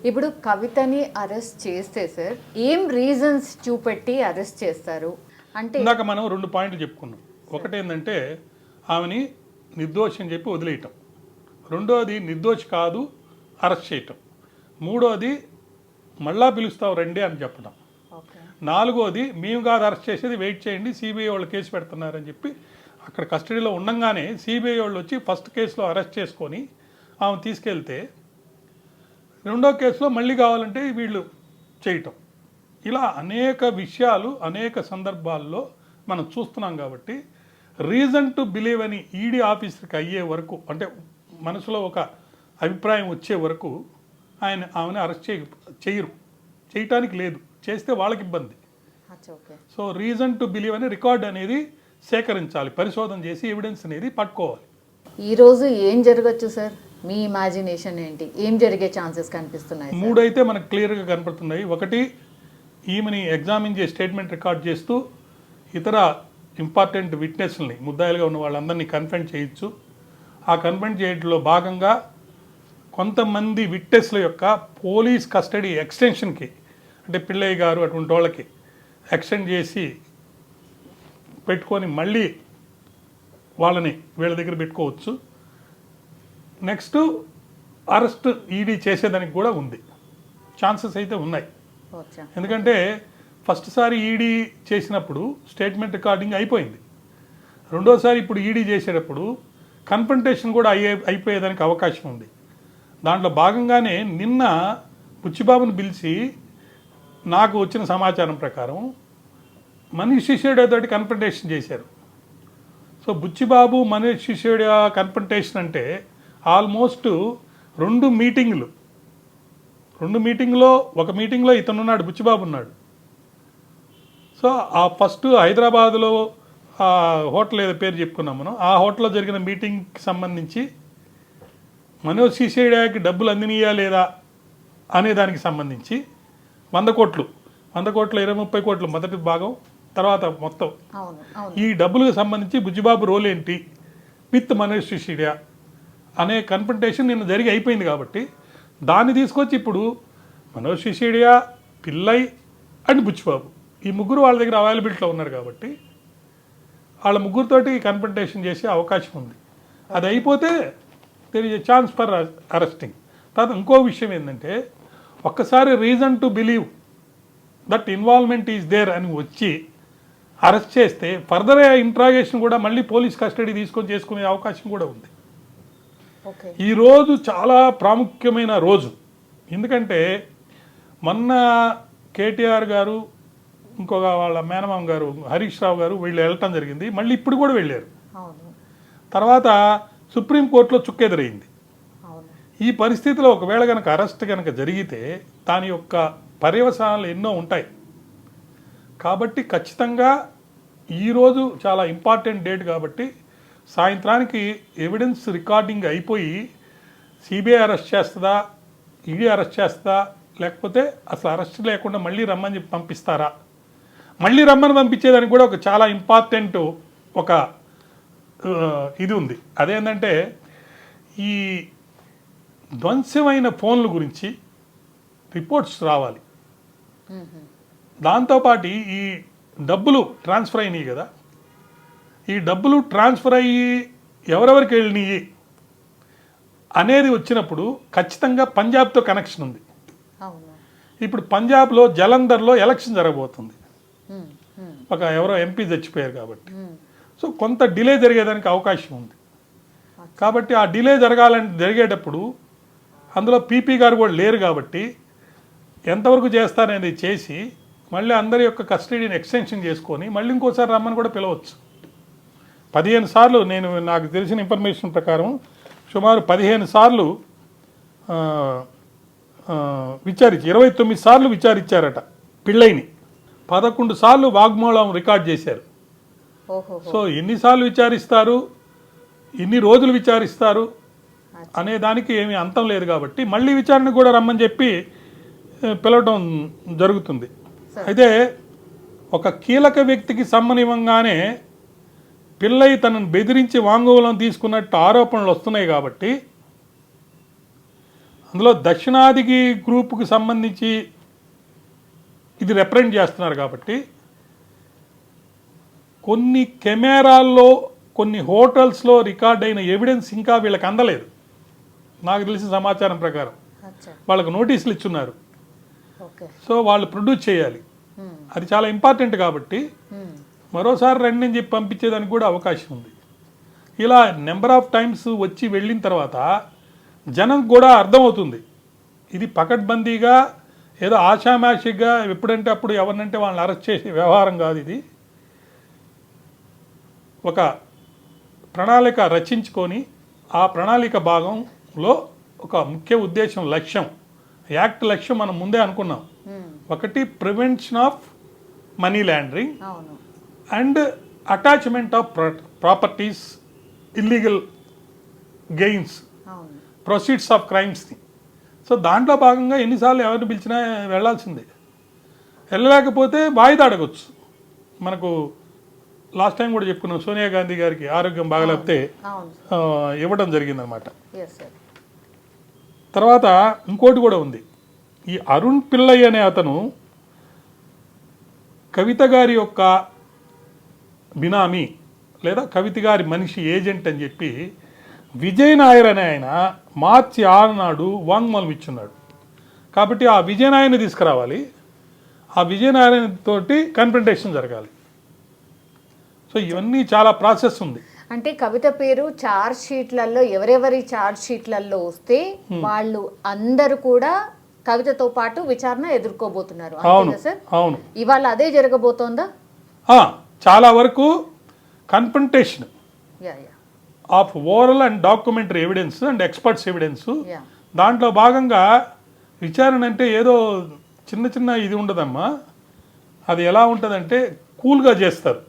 ఇప్పుడు కవితని అరెస్ట్ చేస్తే సార్ ఏం రీజన్స్ చూపెట్టి అరెస్ట్ చేస్తారు అంటే? ఇందాక మనం 2 పాయింట్లు చెప్పుకున్నాం. ఒకటి ఏంటంటే ఆమెని నిర్దోషి అని చెప్పి వదిలేయటం, రెండోది నిర్దోషి కాదు అరెస్ట్ చేయటం, మూడోది మళ్ళా పిలుస్తావు రండి అని చెప్పడం, నాలుగోది మేము కాదు అరెస్ట్ చేసేది వెయిట్ చేయండి సిబిఐ వాళ్ళు కేసు పెడుతున్నారని చెప్పి అక్కడ కస్టడీలో ఉండగానే సిబిఐ వాళ్ళు వచ్చి ఫస్ట్ కేసులో అరెస్ట్ చేసుకొని ఆమె తీసుకెళ్తే రెండో కేసులో మళ్ళీ కావాలంటే వీళ్ళు చేయటం, ఇలా అనేక విషయాలు అనేక సందర్భాల్లో మనం చూస్తున్నాం. కాబట్టి రీజన్ టు బిలీవ్ అని ఈడీ ఆఫీసర్కి అయ్యే వరకు, అంటే మనసులో ఒక అభిప్రాయం వచ్చే వరకు ఆమెను అరెస్ట్ చేయటానికి లేదు, చేస్తే వాళ్ళకి ఇబ్బంది. సో రీజన్ టు బిలీవ్ అని రికార్డ్ అనేది సేకరించాలి, పరిశోధన చేసి ఎవిడెన్స్ అనేది పట్టుకోవాలి. ఈరోజు ఏం జరగచ్చు సార్? మీ ఇమాజినేషన్ ఏంటి? ఏం జరిగే ఛాన్సెస్ కనిపిస్తున్నాయి? 3 అయితే మనకు క్లియర్గా కనపడుతున్నాయి. ఒకటి, ఈమెని ఎగ్జామిన్ చేసి స్టేట్మెంట్ రికార్డ్ చేస్తూ ఇతర ఇంపార్టెంట్ విట్నెస్ని ముద్దాయిలుగా ఉన్న వాళ్ళందరినీ కన్ఫెంట్ చేయొచ్చు. ఆ కన్ఫెంట్ చేయడంలో భాగంగా కొంతమంది విట్నెస్ల యొక్క పోలీస్ కస్టడీ ఎక్స్టెన్షన్కి, అంటే పిల్లయ్య గారు అటువంటి వాళ్ళకి ఎక్స్టెండ్ చేసి పెట్టుకొని మళ్ళీ వాళ్ళని వీళ్ళ దగ్గర పెట్టుకోవచ్చు. నెక్స్ట్ అరెస్ట్ ఈడీ చేసేదానికి కూడా ఉంది, ఛాన్సెస్ అయితే ఉన్నాయి. ఎందుకంటే ఫస్ట్ సారి ఈడీ చేసినప్పుడు స్టేట్మెంట్ రికార్డింగ్ అయిపోయింది, రెండోసారి ఇప్పుడు ఈడీ చేసేటప్పుడు కన్ఫ్రంటేషన్ కూడా అయిపోయేదానికి అవకాశం ఉంది. దాంట్లో భాగంగానే నిన్న బుచ్చిబాబుని పిలిచి నాకు వచ్చిన సమాచారం ప్రకారం మనీష్ సిసోడియా తోటి కన్ఫ్రంటేషన్ చేశారు. సో బుచ్చిబాబు మనీష్ సిసోడియా కన్ఫ్రంటేషన్ అంటే ఆల్మోస్ట్ 2 మీటింగ్లు, 2 మీటింగ్లో ఒక మీటింగ్లో ఇతను ఉన్నాడు, బుచ్చిబాబు ఉన్నాడు. సో ఆ ఫస్ట్ హైదరాబాద్లో హోటల్ ఏదో పేరు చెప్పుకున్నాం మనం, ఆ హోటల్లో జరిగిన మీటింగ్కి సంబంధించి మనోజ్ సిసోడియాకి డబ్బులు అందినయా లేదా అనే దానికి సంబంధించి 100 కోట్లు 20-30 కోట్లు మొదటి భాగం, తర్వాత మొత్తం ఈ డబ్బులకు సంబంధించి బుచ్చిబాబు రోల్ ఏంటి విత్ మనోజ్ సిసోడియా అనే కన్ఫ్రంటేషన్ నిన్న జరిగి అయిపోయింది. కాబట్టి దాన్ని తీసుకొచ్చి ఇప్పుడు మనోజ్ సిసోడియా, పిల్లై అండ్ బుచ్చిబాబు ఈ ముగ్గురు వాళ్ళ దగ్గర అవైలబిలిటీలో ఉన్నారు. కాబట్టి వాళ్ళ ముగ్గురితోటి కన్ఫ్రంటేషన్ చేసే అవకాశం ఉంది. అది అయిపోతే there is a chance for arresting. తర్వాత ఇంకో విషయం ఏంటంటే, ఒక్కసారి reason to believe that involvement is there అని వచ్చి అరెస్ట్ చేస్తే ఫర్దర్ ఇంట్రాగేషన్ కూడా మళ్ళీ పోలీస్ కస్టడీ తీసుకొని చేసుకునే అవకాశం కూడా ఉంది. ఈరోజు చాలా ప్రాముఖ్యమైన రోజు, ఎందుకంటే మొన్న కేటీఆర్ గారు ఇంకొక వాళ్ళ మేనమామ గారు హరీష్ రావు గారు వీళ్ళు వెళ్ళటం జరిగింది, మళ్ళీ ఇప్పుడు కూడా వెళ్ళారు. తర్వాత సుప్రీంకోర్టులో చుక్కెదురైంది. ఈ పరిస్థితిలో ఒకవేళ కనుక అరెస్ట్ కనుక జరిగితే దాని యొక్క పర్యవసానాలు ఎన్నో ఉంటాయి. కాబట్టి ఖచ్చితంగా ఈరోజు చాలా ఇంపార్టెంట్ డేట్. కాబట్టి సాయంత్రానికి ఎవిడెన్స్ రికార్డింగ్ అయిపోయి సిబిఐ అరెస్ట్ చేస్తుందా, ఈడీ అరెస్ట్ చేస్తుందా, లేకపోతే అసలు అరెస్ట్ లేకుండా మళ్ళీ రమ్మని చెప్పి పంపిస్తారా? మళ్ళీ రమ్మని పంపించేదానికి కూడా ఒక చాలా ఇంపార్టెంట్ ఒక ఇది ఉంది. అదేంటంటే ఈ ధ్వంసమైన ఫోన్ల గురించి రిపోర్ట్స్ రావాలి. దాంతోపాటు ఈ డబ్బులు ట్రాన్స్ఫర్ అయినాయి కదా, ఈ డబ్బులు ట్రాన్స్ఫర్ అయ్యి ఎవరెవరికి వెళ్ళినాయి అనేది వచ్చినప్పుడు ఖచ్చితంగా పంజాబ్తో కనెక్షన్ ఉంది. ఇప్పుడు పంజాబ్లో జలంధర్లో ఎలక్షన్ జరగబోతుంది, ఒక ఎవరో ఎంపీ చచ్చిపోయారు కాబట్టి. సో కొంత డిలే జరిగేదానికి అవకాశం ఉంది. కాబట్టి ఆ డిలే జరిగేటప్పుడు అందులో పీపీ గారు కూడా లేరు. కాబట్టి ఎంతవరకు చేస్తారనేది చేసి మళ్ళీ అందరి యొక్క కస్టడీని ఎక్స్టెన్షన్ చేసుకొని మళ్ళీ ఇంకోసారి రమ్మని కూడా పిలవచ్చు. 15 సార్లు, నాకు తెలిసిన ఇన్ఫర్మేషన్ ప్రకారం సుమారు 15 సార్లు విచారించి 29 సార్లు విచారించారట పిళ్ళైని. 11 సార్లు వాగ్మూలం రికార్డ్ చేశారు. సో ఎన్నిసార్లు విచారిస్తారు, ఎన్ని రోజులు విచారిస్తారు అనే దానికి ఏమీ అంతం లేదు. కాబట్టి మళ్ళీ విచారణ కూడా రమ్మని చెప్పి పిలవడం జరుగుతుంది. అయితే ఒక కీలక వ్యక్తికి సమ్మనివ్వంగానే పిల్లయి తనను బెదిరించి వాంగ్మూలం తీసుకున్నట్టు ఆరోపణలు వస్తున్నాయి. కాబట్టి అందులో దక్షిణాదికి గ్రూపుకి సంబంధించి ఇది రిప్రజెంట్ చేస్తున్నారు కాబట్టి కొన్ని కెమెరాల్లో కొన్ని హోటల్స్లో రికార్డ్ అయిన ఎవిడెన్స్ ఇంకా వీళ్ళకి అందలేదు. నాకు తెలిసిన సమాచారం ప్రకారం అచ్చా, వాళ్ళకు నోటీసులు ఇచ్చున్నారు. ఓకే. సో వాళ్ళు ప్రొడ్యూస్ చేయాలి. అది చాలా ఇంపార్టెంట్ కాబట్టి మరోసారి రండి అని చెప్పి పంపించేదానికి కూడా అవకాశం ఉంది. ఇలా నెంబర్ ఆఫ్ టైమ్స్ వచ్చి వెళ్ళిన తర్వాత జనం కూడా అర్థమవుతుంది ఇది పకడ్బందీగా ఏదో ఆషామాషిగా ఎప్పుడంటే అప్పుడు ఎవరినంటే వాళ్ళని అరెస్ట్ చేసే వ్యవహారం కాదు. ఇది ఒక ప్రణాళిక రచించుకొని ఆ ప్రణాళిక భాగంలో ఒక ముఖ్య ఉద్దేశం, లక్ష్యం, యాక్ట్ లక్ష్యం మనం ముందే అనుకున్నాం. ఒకటి ప్రివెన్షన్ ఆఫ్ మనీ లాండరింగ్ అవును, and attachment of properties, illegal gains, అవును. ప్రొసీడ్స్ ఆఫ్ క్రైమ్స్ని. సో దాంట్లో భాగంగా ఎన్నిసార్లు ఎవరిని పిలిచినా వెళ్ళాల్సిందే. వెళ్ళలేకపోతే వాయిదా అడగచ్చు. మనకు లాస్ట్ టైం కూడా చెప్పుకున్నాం, సోనియా గాంధీ గారికి ఆరోగ్యం బాగలేకపోతే ఇవ్వడం జరిగిందనమాట. Yes sir. తర్వాత ఇంకోటి కూడా ఉంది. ఈ అరుణ్ పిల్లయ్య అనే అతను కవిత గారి యొక్క బినామీ లేదా కవిత గారి మనిషి, ఏజెంట్ అని చెప్పి విజయ్ నాయర్ అనే ఆయన మార్చి 6 నాడు వాంగ్మూలం ఇచ్చున్నాడు. కాబట్టి ఆ విజయ్ నాయర్ని తీసుకురావాలి, ఆ విజయ్ నాయర్ తోటి కన్ఫ్రంటేషన్ జరగాలి. సో ఇవన్నీ చాలా ప్రాసెస్ ఉంది. అంటే కవిత పేరు చార్జ్ షీట్లలో ఎవరెవరి చార్జ్ షీట్లలో వస్తే వాళ్ళు అందరూ కూడా కవితతో పాటు విచారణ ఎదుర్కోబోతున్నారు. అవును, సార్. అవును. ఇవాళ అదే జరగబోతోందా? చాలా వరకు confrontation yeah yeah of oral and documentary evidence and experts evidence. Yeah. దాంట్లో భాగంగా విచారణ అంటే ఏదో చిన్న చిన్న ఇది ఉండదమ్మా. అది ఎలా ఉంటుందంటే కూల్గా చేస్తారు.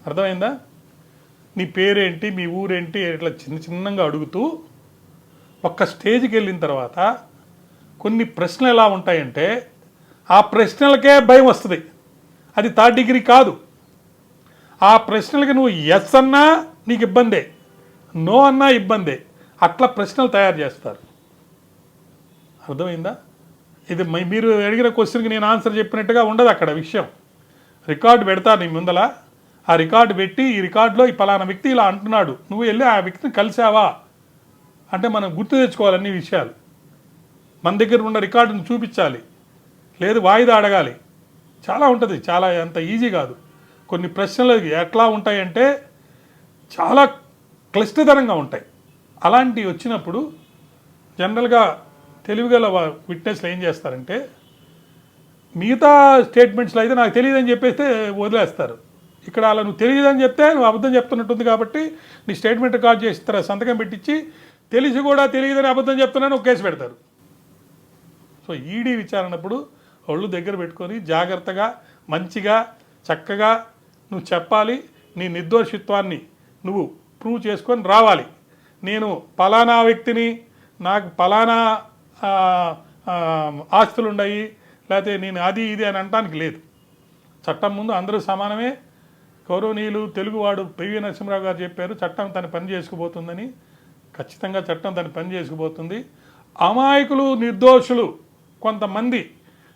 అర్థమైందా? నీ పేరేంటి, మీ ఊరేంటి, ఇట్లా చిన్న చిన్నగా అడుగుతూ ఒక్క స్టేజ్కి వెళ్ళిన తర్వాత కొన్ని ప్రశ్నలు ఎలా ఉంటాయంటే ఆ ప్రశ్నలకే భయం వస్తుంది. అది 3rd డిగ్రీ కాదు. ఆ ప్రశ్నలకి నువ్వు ఎస్ అన్నా నీకు ఇబ్బందే, నో అన్నా ఇబ్బందే. అట్లా ప్రశ్నలు తయారు చేస్తారు. అర్థమైందా? ఇది మీరు అడిగిన క్వశ్చన్కి నేను ఆన్సర్ చెప్పినట్టుగా ఉండదు అక్కడ విషయం. రికార్డు పెడతాను నీ ముందల. ఆ రికార్డు పెట్టి ఈ రికార్డులో ఈ పలానా వ్యక్తి ఇలా అంటున్నాడు, నువ్వు వెళ్ళి ఆ వ్యక్తిని కలిసావా అంటే మనం గుర్తు తెచ్చుకోవాలి అన్ని విషయాలు. మన దగ్గర ఉన్న రికార్డును చూపించాలి, లేదు వాయిదా అడగాలి. చాలా ఉంటుంది, చాలా అంత ఈజీ కాదు. కొన్ని ప్రశ్నలు ఎట్లా ఉంటాయంటే చాలా క్లిష్టతరంగా ఉంటాయి. అలాంటివి వచ్చినప్పుడు జనరల్గా తెలివిగల విట్నెస్లు ఏం చేస్తారంటే మిగతా స్టేట్మెంట్స్లో అయితే నాకు తెలియదని చెప్పేస్తే వదిలేస్తారు. ఇక్కడ అలా నువ్వు తెలియదని చెప్తే నువ్వు అబద్ధం చెప్తున్నట్టుంది కాబట్టి నీ స్టేట్మెంట్ రికార్డ్ చేసి సంతకం పెట్టించి తెలిసి కూడా తెలియదని అబద్ధం చెప్తున్నాను ఒక కేసు పెడతారు. సో ఈడీ విచారణప్పుడు ఒళ్ళు దగ్గర పెట్టుకొని జాగ్రత్తగా మంచిగా చక్కగా నువ్వు చెప్పాలి. నీ నిర్దోషిత్వాన్ని నువ్వు ప్రూవ్ చేసుకొని రావాలి. నేను పలానా వ్యక్తిని, నాకు పలానా ఆస్తులు ఉన్నాయి, లేకపోతే నేను అది ఇది అని అనడానికి లేదు. చట్టం ముందు అందరూ సమానమే. గౌరవనీయులు తెలుగువాడు పివి నరసింహరావు గారు చెప్పారు, చట్టం తన పని చేసుకుపోతుందని. ఖచ్చితంగా చట్టం తన పని చేసుకుపోతుంది. అమాయకులు, నిర్దోషులు కొంతమంది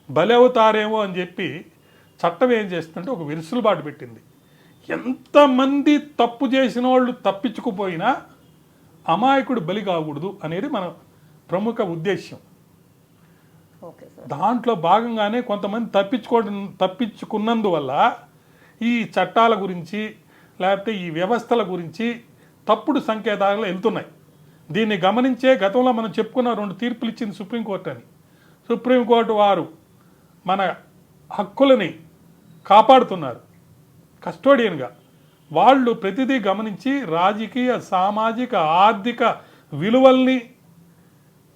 బలవుతారేమో అని చెప్పి చట్టం ఏం చేస్తుందంటే ఒక విరుసులుబాటు పెట్టింది. ఎంతమంది తప్పు చేసిన వాళ్ళు తప్పించుకుపోయినా అమాయకుడు బలి కాకూడదు అనేది మన ప్రముఖ ఉద్దేశ్యం. దాంట్లో భాగంగానే కొంతమంది తప్పించుకున్నందువల్ల ఈ చట్టాల గురించి లేకపోతే ఈ వ్యవస్థల గురించి తప్పుడు సంకేతాలు వెళ్తున్నాయి. దీన్ని గమనించే గతంలో మనం చెప్పుకున్న 2 తీర్పులు ఇచ్చింది సుప్రీంకోర్టు అని. సుప్రీంకోర్టు వారు మన హక్కులని కాపాడుతున్నారు కస్టోడియన్గా. వాళ్ళు ప్రతిదీ గమనించి రాజకీయ, సామాజిక, ఆర్థిక విలువల్ని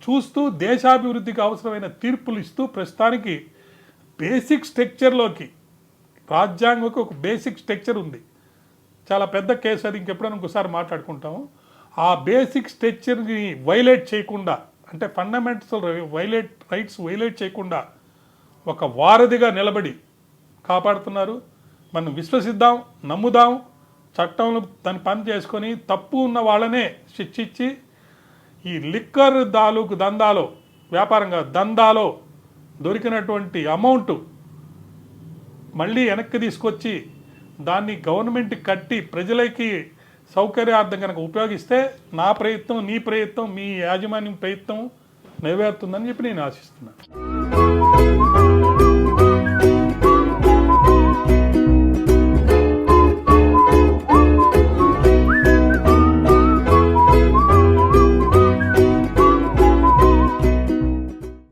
చూస్తూ దేశాభివృద్ధికి అవసరమైన తీర్పులు ఇస్తూ ప్రస్తుతానికి బేసిక్ స్ట్రక్చర్లోకి, రాజ్యాంగంకి ఒక బేసిక్ స్ట్రక్చర్ ఉంది. చాలా పెద్ద కేసు, అది ఇంకెప్పుడైనా ఇంకోసారి మాట్లాడుకుంటాము. ఆ బేసిక్ స్ట్రక్చర్ని వైలేట్ చేయకుండా, అంటే ఫండమెంటల్ రైట్స్ వైలేట్ చేయకుండా ఒక వారధిగా నిలబడి కాపాడుతున్నారు. మనం విశ్వసిద్దాం, నమ్ముదాం. చట్టంలో దాని పని చేసుకొని తప్పు ఉన్న వాళ్ళనే శిక్షించి ఈ లిక్కర్ దందాలో వ్యాపారంగా దందాలో దొరికినటువంటి అమౌంట్ మళ్ళీ వెనక్కి తీసుకొచ్చి దాన్ని గవర్నమెంట్ కట్టి ప్రజలకి సౌకర్యార్థం కనుక ఉపయోగిస్తే నా ప్రయత్నం, నీ ప్రయత్నం, మీ యాజమాన్యం ప్రయత్నం నెరవేరుతుందని చెప్పి నేను ఆశిస్తున్నాను.